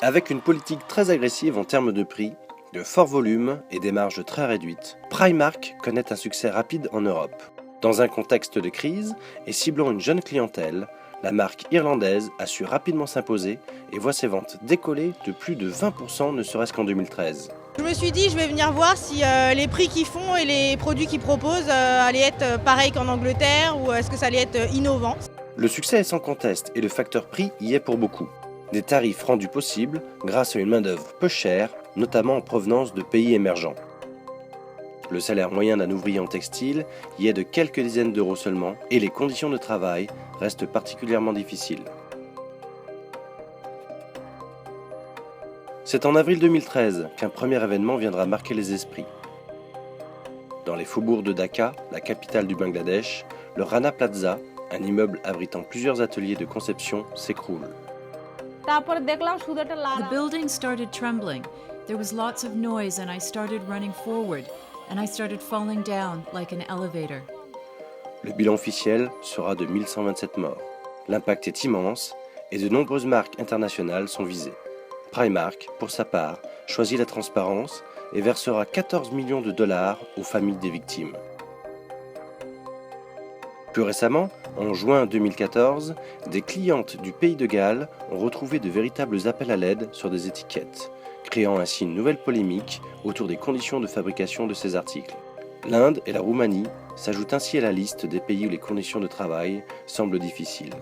Avec une politique très agressive en termes de prix, de fort volume et des marges très réduites, Primark connaît un succès rapide en Europe. Dans un contexte de crise et ciblant une jeune clientèle, la marque irlandaise a su rapidement s'imposer et voit ses ventes décoller de plus de 20% ne serait-ce qu'en 2013. Je me suis dit, je vais venir voir si les prix qu'ils font et les produits qu'ils proposent allaient être pareils qu'en Angleterre ou est-ce que ça allait être innovant. Le succès est sans conteste et le facteur prix y est pour beaucoup. Des tarifs rendus possibles grâce à une main-d'œuvre peu chère, notamment en provenance de pays émergents. Le salaire moyen d'un ouvrier en textile y est de quelques dizaines d'euros seulement et les conditions de travail restent particulièrement difficiles. C'est en avril 2013 qu'un premier événement viendra marquer les esprits. Dans les faubourgs de Dhaka, la capitale du Bangladesh, le Rana Plaza, un immeuble abritant plusieurs ateliers de conception, s'écroule. The building started trembling. There was lots of noise and I started running forward and I started falling down like an elevator. Le bilan officiel sera de 1127 morts. L'impact est immense et de nombreuses marques internationales sont visées. Primark, pour sa part, choisit la transparence et versera 14 millions de dollars aux familles des victimes. Plus récemment, en juin 2014, des clientes du pays de Galles ont retrouvé de véritables appels à l'aide sur des étiquettes, créant ainsi une nouvelle polémique autour des conditions de fabrication de ces articles. L'Inde et la Roumanie s'ajoutent ainsi à la liste des pays où les conditions de travail semblent difficiles.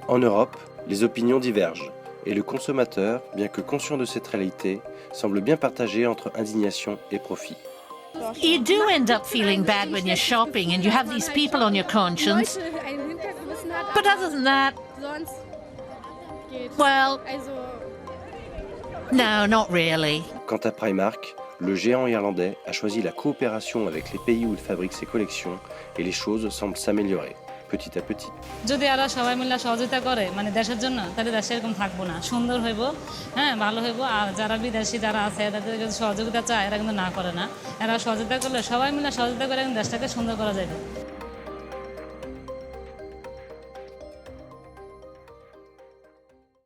En Europe, les opinions divergent et le consommateur, bien que conscient de cette réalité, semble bien partagé entre indignation et profit. You do end up feeling bad when you're shopping and you have these people on your conscience. But other than that, well, no, not really. Quant à Primark, le géant irlandais a choisi la coopération avec les pays où il fabrique ses collections et les choses semblent s'améliorer, petit à petit. যদি এরা সবাই মিলে সহযোগিতা করে মানে দেশের জন্য তাহলে দেশ এরকম থাকবো না সুন্দর হইব হ্যাঁ ভালো হইব আর যারা বিদেশি যারা আছে এদের যদি সহযোগিতা চায় এরা কিন্তু না করে না এরা সহযোগিতা করলে সবাই মিলে সহযোগিতা করে দেশটাকে সুন্দর করা যাবে